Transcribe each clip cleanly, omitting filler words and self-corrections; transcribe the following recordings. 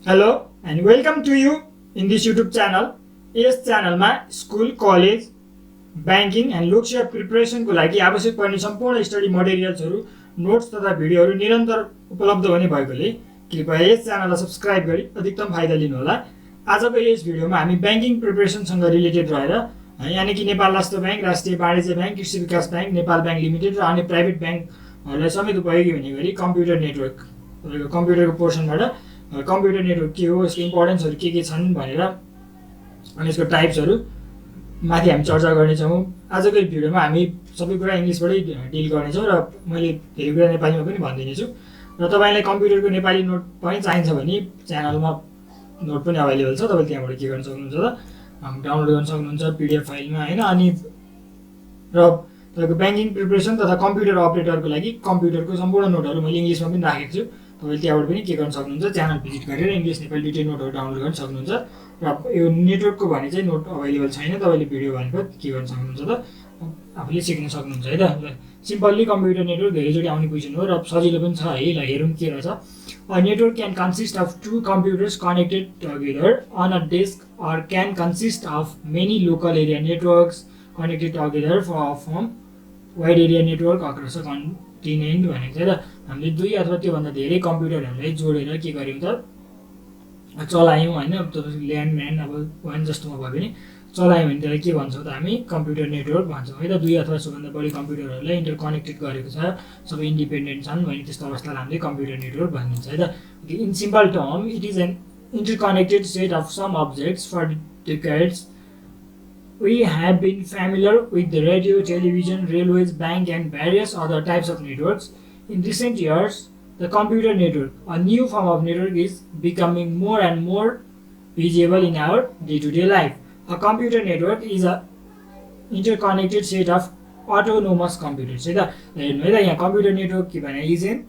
Hello and welcome to you in this YouTube channel. यस च्यानलमा school college banking and Loksewa प्रिपरेसनको लागि आवश्यक पर्ने सम्पूर्ण स्टडी मटेरियल्सहरू नोट्स तथा भिडियोहरू निरन्तर उपलब्ध हुने भएकोले कृपया यस च्यानललाई सब्स्क्राइब गरी अधिकतम फाइदा लिनुहोला। आजको यस भिडियोमा हामी ब्याङ्किङ प्रिपरेसनसँग रिलेटेड रहेर यानि कि नेपाल राष्ट्र ब्याङ्क, राष्ट्रिय वाणिज्य ब्याङ्क, कृषि विकास ब्याङ्क, नेपाल ब्याङ्क लिमिटेड र अन्य प्राइभेट ब्याङ्कहरूलाई समेत उपयोगी हुने गरी कम्प्युटर नेटवर्क कम्प्युटरको पोर्सनबाट कम्प्युटर नेटवर्क के हो, यसको इम्पोर्टेन्सहरू के छन् भनेर अनि यसको टाइप्सहरू माथि हामी चर्चा गर्नेछौँ। आजको यो भिडियोमा हामी सबै कुरा इङ्ग्लिसबाटै डिल गर्नेछौँ र मैले धेरै कुरा नेपालीमा पनि भनिदिनेछु। र तपाईँलाई कम्प्युटरको नेपाली नोट पनि चाहिन्छ भने च्यानलमा नोट पनि अभाइलेबल छ, तपाईँले त्यहाँबाट के गर्न सक्नुहुन्छ त डाउनलोड गर्न सक्नुहुन्छ पिडिएफ फाइलमा होइन। अनि र तपाईँको ब्याङ्किङ प्रिपरेसन तथा कम्प्युटर अपरेटरको लागि कम्प्युटरको सम्पूर्ण नोटहरू मैले इङ्ग्लिसमा पनि राखेको छु। तपाईँले त्यहाँबाट पनि के गर्न सक्नुहुन्छ, च्यानल भिजिट गरेर इङ्ग्लिस नेपाली दुईटै नोटहरू डाउनलोड गर्न सक्नुहुन्छ। र यो नेटवर्कको भने चाहिँ नोट अभाइलेबल छैन, तपाईँले भिडियो भनेको के गर्न सक्नुहुन्छ त आफूले सिक्न सक्नुहुन्छ है त। सिम्पल्ली कम्प्युटर नेटवर्क धेरैचोटि आउने क्वेसन हो र सजिलो पनि छ है। ल हेरौँ के रहेछ। A network can consist of two computers connected together on a disk or can consist of many local area networks connected together from wide area network across a continent भनेको चाहिँ त हामीले दुई अथवा त्योभन्दा धेरै कम्प्युटरहरूलाई जोडेर के गर्यौँ त चलायौँ होइन। ल्यान्डम्यान अब वान जस्तोमा भयो भने चलायौँ भने त्यसलाई के भन्छौँ त हामी कम्प्युटर नेटवर्क भन्छौँ है त। दुई अथवा सोभन्दा बढी कम्प्युटरहरूलाई इन्टरकनेक्टेड गरेको छ, सबै इन्डिपेन्डेन्ट छन् भने त्यस्तो अवस्थालाई हामीले कम्प्युटर नेटवर्क भनिन्छ है त। In simple term it is an interconnected set of some objects for decades. We have been familiar with the radio, television, railways, bank and various other types of networks. In recent years, the computer network, a new form of network, is becoming more and more visible in our day-to-day life. A computer network is a interconnected set of autonomous computers. है त हेर्नु है त यहाँ computer network के भने is an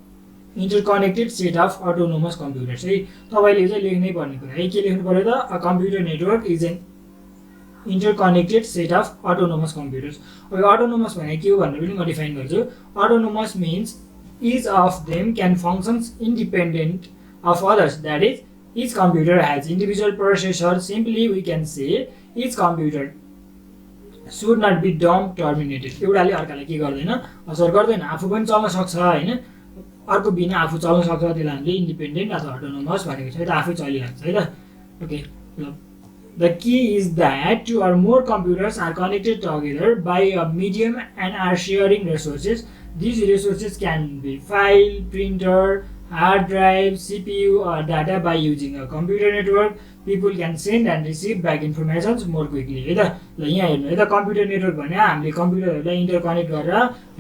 interconnected set of autonomous computers है। तपाईँले चाहिँ लेख्नै पर्ने कुरा है, के लेख्नु पर्यो त a computer network is an interconnected set of autonomous computers. अब अटोनोमस भने के हो भनेर पनि म डिफाइन गर्छु। Autonomous means each of them can functions independent of others, that is each computer has individual processor. Simply we can say each computer should not be DOM terminated. एउटाले अर्कालाई के गर्दैन, असर गर्दैन, आफू पनि चल्न सक्छ होइन, अर्को बिना आफू चल्न सक्छ, त्यसलाई हामीले इन्डिपेन्डेन्ट अथवा अटोनोमस भनेको छ है त, आफै चलिरहेको छ है त। Okay, the key is that two or more computers are connected together by a medium and are sharing resources. These resources can be file, printer, hard drive, CPU or data. By using a computer network, people can send and receive back information more quickly है त। ल यहाँ हेर्नु है त computer network भने हामीले कम्प्युटरहरूलाई interconnect गरेर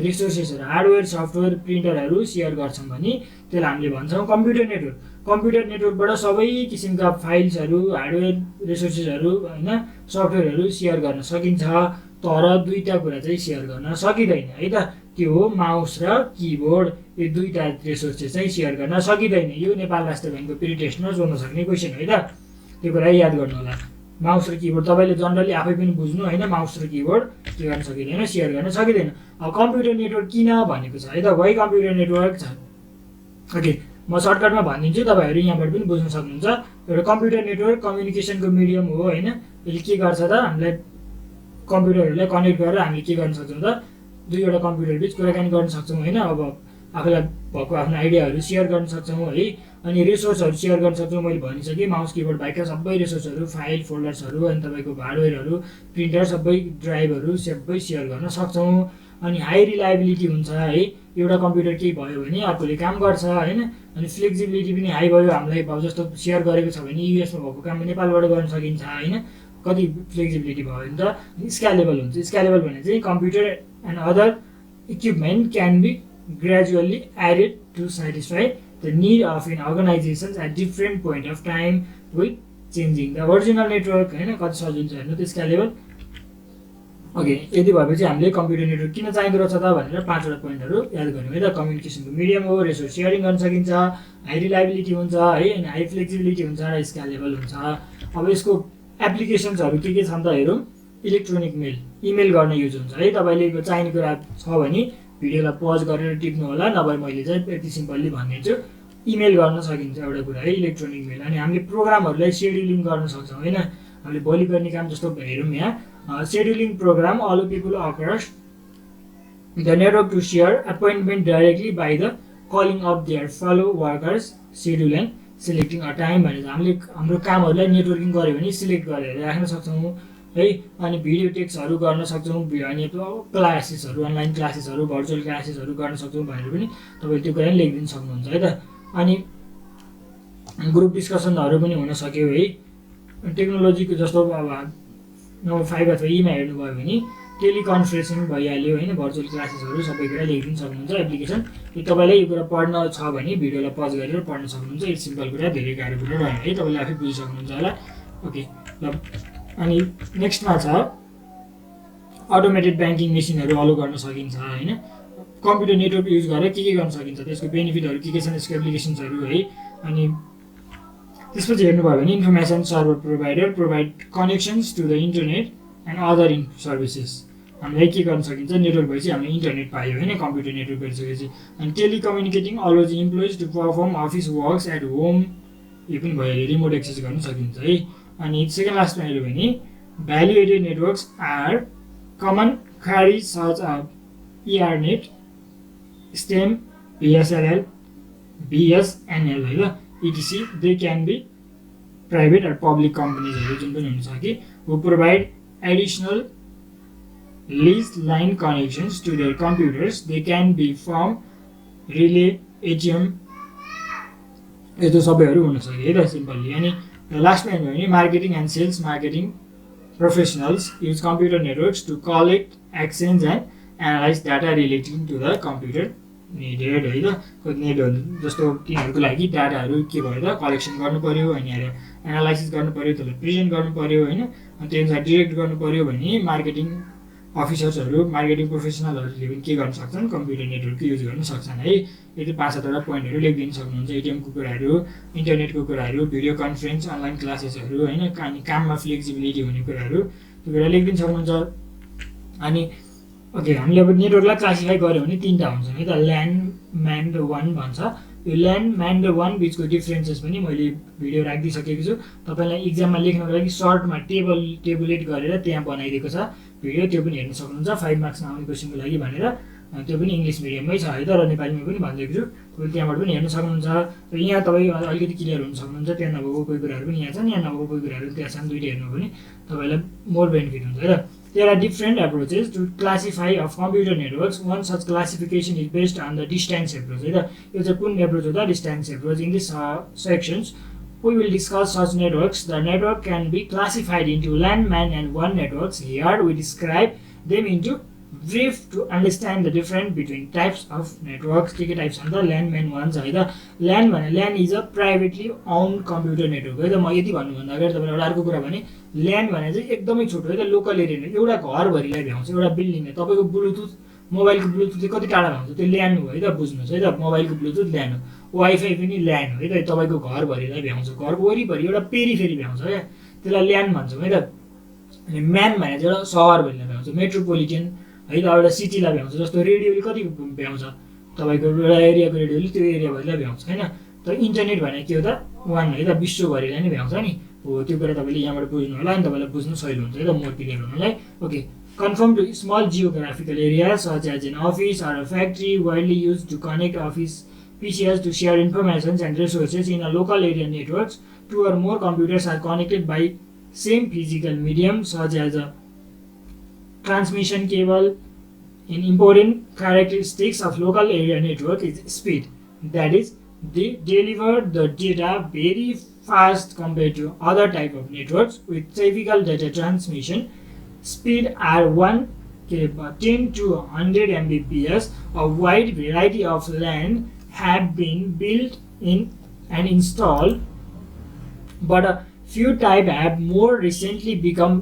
रिसोर्सेसहरू हार्डवेयर सफ्टवेयर प्रिन्टरहरू सेयर गर्छौँ भने त्यसलाई हामीले भन्छौँ कम्प्युटर नेटवर्क। कम्प्युटर नेटवर्कबाट सबै किसिमका फाइल्सहरू, हार्डवेयर रिसोर्सेसहरू होइन, सफ्टवेयरहरू सेयर गर्न सकिन्छ, तर दुईवटा कुरा चाहिँ सेयर गर्न सकिँदैन है त। त्यो हो माउस र किबोर्ड, यो दुईवटा रिसोर्सेस चाहिँ सेयर गर्न सकिँदैन। यो नेपाल राष्ट्र ब्याङ्कको प्री टेस्टमा जोड्न सक्ने क्वेसन है त, त्यो कुरा याद गर्नु होला। माउस र किबोर्ड तपाईँले जनरली आफै पनि बुझ्नु होइन, माउस र किबोर्ड के गर्न सकिँदैन, सेयर गर्न सकिँदैन। अब कम्प्युटर नेटवर्क किन भनेको छ है त, वाइ कम्प्युटर नेटवर्क छ। ओके, म सर्टकटमा भनिदिन्छु, तपाईँहरू यहाँबाट पनि बुझ्न सक्नुहुन्छ। एउटा कम्प्युटर नेटवर्क कम्युनिकेसनको मिडियम हो होइन। यसले के गर्छ त, हामीलाई कम्प्युटरहरूलाई कनेक्ट गरेर हामीले के गर्न सक्छौँ त, दुईवटा कम्प्युटर बिच कुराकानी गर्न सक्छौँ होइन। अब आफूलाई भएको आफ्नो आइडियाहरू सेयर गर्न सक्छौँ है, अनि रिसोर्सहरू सेयर गर्न सक्छौँ। मैले भनिसकेँ माउस किबोर्ड बाहेकका सबै रिसोर्सहरू, फाइल फोल्डर्सहरू अनि तपाईँको हार्डवेयरहरू, प्रिन्टर, सबै ड्राइभहरू सबै सेयर गर्न सक्छौँ। अनि हाई रिलायबिलिटी हुन्छ है, एउटा कम्प्युटर केही भयो भने अर्कोले काम गर्छ होइन। अनि फ्लेक्सिबिलिटी पनि हाई भयो, हामीलाई अब जस्तो सेयर गरेको छ भने युएसमा भएको काम नेपालबाट गर्न सकिन्छ होइन, कति फ्लेक्सिबिलिटी भयो भने त। स्क्यालेबल हुन्छ, स्क्यालेबल भने चाहिँ computer and other equipment can be gradually added to satisfy the need of in organisations at different point of time with changing the original network होइन। कति सजिलो छ हेर्नु त स्क्यालेबल। ओके, यति भएपछि हामीले कम्प्युटर नेटवर्क किन चाहिँदो रहेछ त भनेर 5वटा पोइन्टहरू याद गऱ्यौँ है त। कम्युनिकेसनको मिडियम हो, रिसोर्स सेयरिङ गर्न सकिन्छ, हाई रिलायबिलिटी हुन्छ है, अनि हाई फ्लेक्सिबिलिटी हुन्छ र स्क्यालेबल हुन्छ। अब यसको एप्लिकेसन्सहरू के छन् त हेरौँ। इलेक्ट्रोनिक मेल, इमेल गर्न युज हुन्छ है। तपाईँले चाहिने कुरा छ भने भिडियोलाई पज गरेर टिप्नु होला, नभए मैले चाहिँ यति सिम्पल्ली भनिदिन्छु। इमेल गर्न सकिन्छ एउटा कुरा है, इलेक्ट्रोनिक मेल। अनि हामीले प्रोग्रामहरूलाई सेड्युलिङ गर्न सक्छौँ होइन। हामीले भोलि गर्ने काम जस्तो हेरौँ यहाँ, scheduling program allow people across the network to share appointment directly by the calling of their fellow workers, schedule and selecting a time भनेर हामीले हाम्रो कामहरूलाई नेटवर्किङ गऱ्यो भने सिलेक्ट गरेर राख्न सक्छौँ है। अनि भिडियो टेक्स्टहरू गर्न सक्छौँ, अनि क्लासेसहरू, अनलाइन क्लासेसहरू, भर्चुअल क्लासेसहरू गर्न सक्छौँ भनेर पनि तपाईँले त्यो कुरा पनि लेखिदिनु सक्नुहुन्छ है त। अनि ग्रुप डिस्कसनहरू पनि हुन सक्यो है। टेक्नोलोजीको जस्तो अब नम्बर 5 अथवा ईमा हेर्नुभयो भने टेलिकन्फरेन्सिङ भइहाल्यो होइन, भर्चुअल क्लासेसहरू सबै कुरा लेखिदिनु सक्नुहुन्छ एप्लिकेसन। तपाईँलाई यो कुरा पढ्न छ भने भिडियोलाई पज गरेर पढ्न सक्नुहुन्छ। यो सिम्पल कुरा, धेरै गाह्रो कुरा रहेन है, तपाईँले आफै बुझिसक्नुहुन्छ होला। ओके ल, अनि नेक्स्टमा छ अटोमेटेड ब्याङ्किङ मेसिनहरू अलो गर्न सकिन्छ होइन। कम्प्युटर नेटवर्क युज गरेर के गर्न सकिन्छ, त्यसको बेनिफिटहरू के छन्, यसको एप्लिकेसन्सहरू है। अनि त्यसपछि हेर्नुभयो भने information server provider provide connections to the internet and other services. हामीलाई के गर्न सकिन्छ, नेटवर्क भएपछि हामीले इन्टरनेट पायो होइन, कम्प्युटर नेटवर्क गरिसकेपछि। अनि telecommunicating allows employees to perform office works at home, यो पनि भयो, रिमोट एक्सेस गर्न सकिन्छ है। अनि सेकेन्ड लास्टमा हेऱ्यो भने value added networks are common खारिज सच इआरनेट, स्टेम, बिएसएनएल, बिएसएनएल है ल, इटिसी। They can be private or public कम्पनीजहरू जुन पनि हुन्छ कि who provide additional lease line connections to their computers. They can be from रिले, एटिएम, यस्तो सबैहरू हुन सक्यो है त सिम्पल्ली। अनि लास्टमा हेर्नु भने marketing and sales, marketing professionals use computer networks to collect, exchange and analyse data relating to the computer needed है त। नेटहरू जस्तो तिनीहरूको लागि डाटाहरू के भयो त कलेक्सन गर्नु पऱ्यो, अनि एनालाइसिस गर्नु पऱ्यो, त्यसलाई प्रेजेन्ट गर्नु पऱ्यो होइन। अनि त्यो अनुसार डिरेक्ट गर्नु पऱ्यो भने मार्केटिङ अफिसर्सहरू, मार्केटिङ प्रोफेसनलहरूले पनि के गर्न सक्छन्, कम्प्युटर नेटवर्कको युज गर्न सक्छन् है। यति 5-7वटा पोइन्टहरू लेखिदिनु सक्नुहुन्छ। एटिएमको कुराहरू, इन्टरनेटको कुराहरू, भिडियो कन्फरेन्स, अनलाइन क्लासेसहरू होइन, अनि काममा फ्लेक्सिबिलिटी हुने कुराहरू, त्यो कुरा लेखिदिनु सक्नुहुन्छ। अनि ओके, हामीले अब नेटवर्कलाई क्लासिफाई गऱ्यो भने 3टा हुन्छन् है त, ल्यान, म्यान र वान भन्छ। यो ल्यान, म्यान र वान बिचको डिफ्रेन्सेस पनि मैले भिडियो राखिदिइसकेको छु। तपाईँलाई इक्जाममा लेख्नको लागि सर्टमा टेबुलेट गरेर त्यहाँ बनाइदिएको छ भिडियो, त्यो पनि हेर्न सक्नुहुन्छ। 5 मार्क्समा आउने क्वेसनको लागि भनेर, त्यो पनि इङ्ग्लिस मिडियममै छ है त, र नेपालीमा पनि भनिदिएको छु, तपाईँ त्यहाँबाट पनि हेर्न सक्नुहुन्छ। र यहाँ तपाईँ अलिकति क्लियर हुन सक्नुहुन्छ, त्यहाँ नभएको कोही कुराहरू पनि यहाँ छन्, यहाँ नभएको कोही कुराहरू त्यहाँ छन्, दुइटै हेर्नु भने तपाईँलाई मोर बेनिफिट हुन्छ है त। There are different approaches to classify of computer networks. One such classification is based on the distance approach. यो चाहिँ कुन एप्रोच हो त, distance approach. In this sections, we will discuss such networks. The network can be classified into LAN, MAN and WAN networks. Here we describe them into brief to understand the difference between types of networks. के types छन् त, LAN, MAN, WAN छ है त। LAN भने LAN is a privately owned computer network है त। म यति भन्नुभन्दा अगाडि तपाईँलाई एउटा अर्को कुरा भने, LAN भने चाहिँ एकदमै छोटो है त, लोकल एरिया, एउटा घरभरिलाई भ्याउँछ, एउटा बिल्डिङलाई। तपाईँको ब्लुटुथ, मोबाइलको ब्लुटुथ चाहिँ कति टाढा भ्याउँछ, त्यो LAN हो है त, बुझ्नुहोस् है त। मोबाइलको ब्लुटुथ LAN हो, वाइफाई पनि LAN हो है त, तपाईँको घरभरिलाई भ्याउँछ, घरको वरिपरि एउटा पेरिफेरी भ्याउँछ क्या, त्यसलाई LAN भन्छौँ है त। अनि म्यान भने चाहिँ एउटा सहरभरिलाई भ्याउँछ, मेट्रोपोलिटन है त, एउटा सिटीलाई भ्याउँछ। जस्तो रेडियोले कति भ्याउँछ, तपाईँको एउटा एरियाको रेडियोले त्यो एरियाभरिलाई भ्याउँछ होइन। त इन्टरनेट भने के हो त, वान है त, विश्वभरिलाई नै भ्याउँछ नि हो। त्यो कुरा तपाईँले यहाँबाट बुझ्नु होला अनि तपाईँलाई बुझ्नु सजिलो हुन्छ है त, मोर क्लियर हुनलाई। Okay, confirm to small geographical area such as an office or a factory, widely use to connect office PCs to share information and resources in a local area networks. 2 or more computers are connected by same physical medium such as a transmission cable. An important characteristics of local area network is speed. That is, they deliver the data very fast compared to other type of networks with typical data transmission speed are 10 to 100 Mbps. A wide variety of LAN have been built in and installed, but a few type have more recently become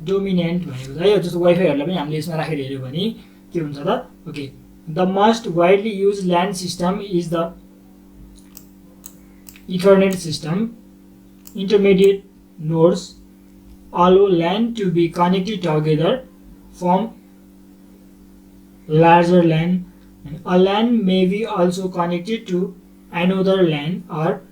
dominant. जस्तो वाइफाईहरुलाई पनि हामीले यसमा राखेर हेर्यो भने के हुन्छ त? Okay, the most widely used LAN system is the Ethernet system. Intermediate nodes allow LAN to be connected together from larger LAN. And a LAN may be also connected to another LAN or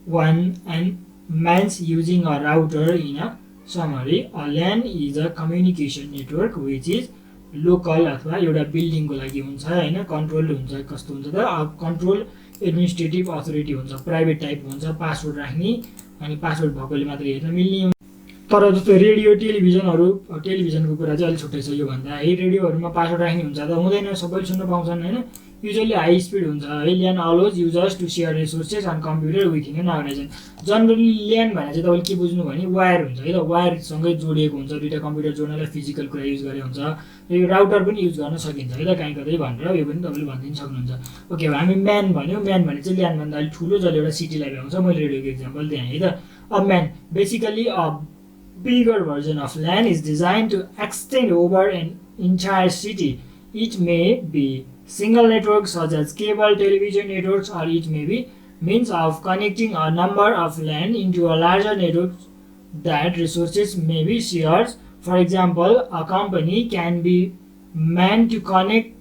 one and man's using a router. In a summary, a LAN is a communication network which is local अथवा एउटा बिल्डिङको लागि हुन्छ हैन, control हुन्छ। कस्तो हुन्छ त, control administrative authority हुन्छ, प्राइभेट टाइप हुन्छ, पासवर्ड राख्ने अनि पासवर्ड भएकोले मात्रै हेर्न मिल्ने। तर जस्तो रेडियो टेलिभिजनको कुरा चाहिँ अलिक छुट्टै छ। यो भन्दा है रेडियोहरूमा पासवर्ड राख्ने हुन्छ त हुँदैन, सबैले सुन्न पाउँछन् हैन। युजली हाई स्पिड हुन्छ है। LAN allows users to share resources on computer within an organisation. Generally LAN भने चाहिँ तपाईँले के बुझ्नु भने वायर हुन्छ है त, वायरसँगै जोडिएको हुन्छ, दुईवटा कम्प्युटर जोड्नलाई फिजिकल कुरा युज गरे हुन्छ। यो राउटर पनि युज गर्न सकिन्छ है त कहीँ कतै भनेर यो पनि तपाईँले भनिदिन सक्नुहुन्छ। ओके, अब हामी म्यान भन्यो, म्यान भने चाहिँ LAN भन्दा अलिक ठुलो जसले एउटा सिटीलाई भ्याउँछ। मैले रेडियोको इक्जाम्पल दिएँ है त। अब man basically a bigger version of LAN is designed to extend over an entire city. It may be single networks such as cable television networks, or it may be means of connecting a number of LAN into a larger network that resources may be shared. For example, a company can be manned to connect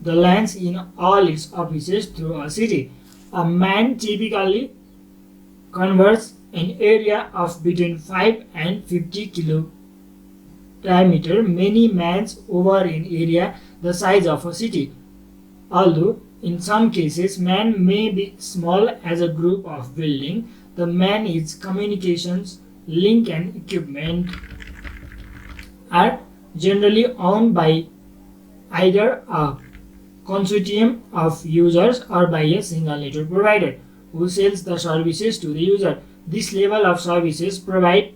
the LANs in all its offices through a city. A man typically covers an area of between 5 and 50 kilo diameter. Many mans over an area the size of a city. Although in some cases man may be small as a group of building, the man is communications link and equipment are generally owned by either a consortium of users or by a single network provider who sells the services to the user. This level of services provide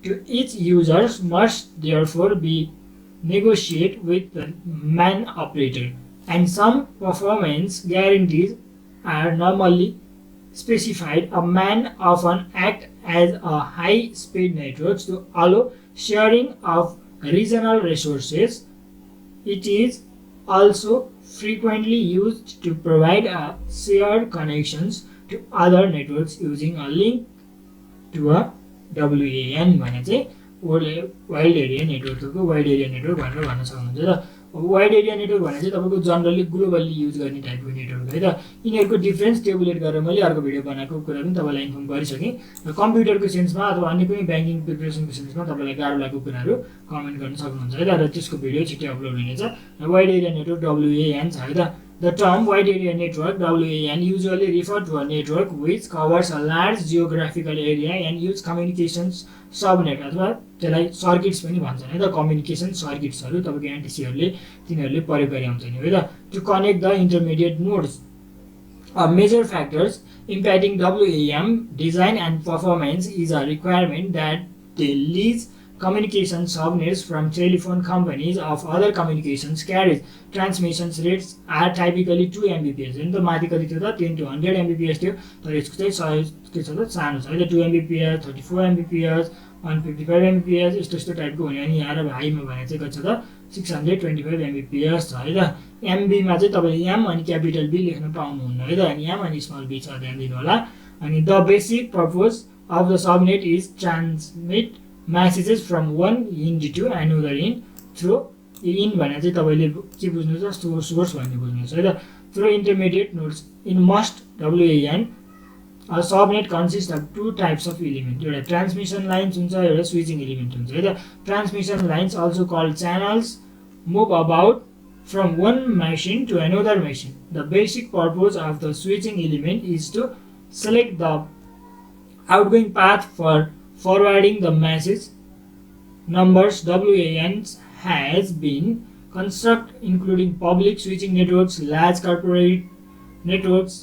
to each user must therefore be negotiated with the MAN operator, and some performance guarantees are normally specified. A MAN often acts as a high-speed network to allow sharing of regional resources. It is also frequently used to provide a shared connections to other networks using a link to a WAN भने चाहिँ wide area नेटवर्कको wide area network भनेर भन्न सक्नुहुन्छ र wide area network भने चाहिँ तपाईँको जनरली ग्लोबली युज गर्ने टाइपको नेटवर्क है त। यिनीहरूको डिफ्रेन्स टेबुलेट गरेर मैले अर्को भिडियो बनाएको कुरा पनि तपाईँलाई इन्फर्म गरिसकेँ। र कम्प्युटरको सेन्समा अथवा अन्य कुनै ब्याङ्किङ प्रिपरेसनको सेन्समा तपाईँलाई गाह्रो लागेको कुराहरू कमेन्ट गर्न सक्नुहुन्छ है त। र त्यसको भिडियो छिट्टै अपलोड हुनेछ। वाइड एरिया नेटवर्क WAN छ है त। The term wide area network WAN usually refer to a network which covers a large geographical area and use communications subnet अथवा त्यसलाई सर्किट्स पनि भन्छन् है त। कम्युनिकेसन सर्किट्सहरू तपाईँको एनटिसीहरूले तिनीहरूले प्रयोग गरे हुन्छ नि है त। To connect the intermediate nodes, major factors impacting WAN design and performance is a requirement that they lease communication subnets from telephone companies of other communications carriers. Transmission rates are typically 2 Mbps. होइन त माथि कति थियो त 10 to 100 Mbps थियो, तर यसको चाहिँ साइज के छ त सानो छ है त। 2 Mbps, 34 Mbps, 155 Mbps यस्तो टाइपको हुने। अनि यहाँ र हाईमा भने चाहिँ कति छ त 625 Mbps छ है त। MB मा चाहिँ तपाईँले M अनि क्यापिटल B लेख्न पाउनुहुन्न है त। अनि M अनि स्मल B छ, ध्यान दिनु होला। अनि the basic purpose of the subnet is transmit messages from one end to another end through in भने चाहिँ तपाईले के बुझ्नुहुन्छ सोर्स भन्ने बुझ्नुहुन्छ है त। through intermediate nodes in most WAN a subnet consists of two types of element. एउटा transmission lines हुन्छ, एउटा स्विचिङ एलिमेन्ट हुन्छ है त। Transmission lines also called channels move about from one machine to another machine. The basic purpose of the switching element is to select the outgoing path for forwarding the message. Numbers WANs has been constructed including public switching networks, large corporate networks,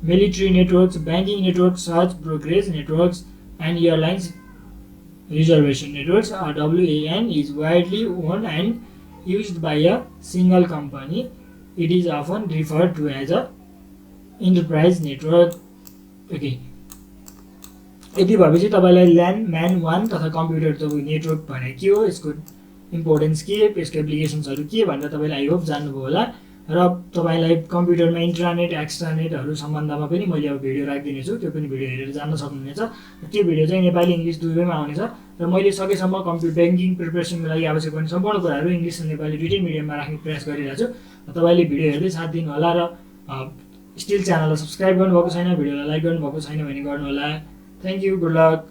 military networks, banking networks, such brokerage networks, and airlines reservation networks. A WAN is widely owned and used by a single company. It is often referred to as a enterprise network. Okay. यति भएपछि तपाईँलाई LAN, MAN, WAN तथा computer तपाईँको network भने के हो, यसको importance के, यसको एप्लिकेसन्सहरू के भनेर तपाईँले आई होप जान्नुभयो होला। र तपाईँलाई कम्प्युटरमा इन्ट्रानेट एक्स्ट्रानेटहरू सम्बन्धमा पनि मैले अब भिडियो राखिदिनेछु, त्यो पनि भिडियो हेरेर जान्न सक्नुहुनेछ। त्यो भिडियो चाहिँ नेपाली इङ्ग्लिस दुवैमा आउनेछ। र मैले सकेसम्म ब्याङ्किङ प्रिपरेसनको लागि आवश्यक पर्ने सम्पूर्ण कुराहरू इङ्ग्लिस र नेपाली दुईटै मिडियममा राख्ने प्रयास गरिरहेको छु। तपाईँले भिडियो हेर्दै साथ दिनु होला र स्टिल च्यानललाई सब्सक्राइब गर्नुभएको छैन, भिडियोलाई लाइक गर्नुभएको छैन भने गर्नुहोला। Thank you, good lock.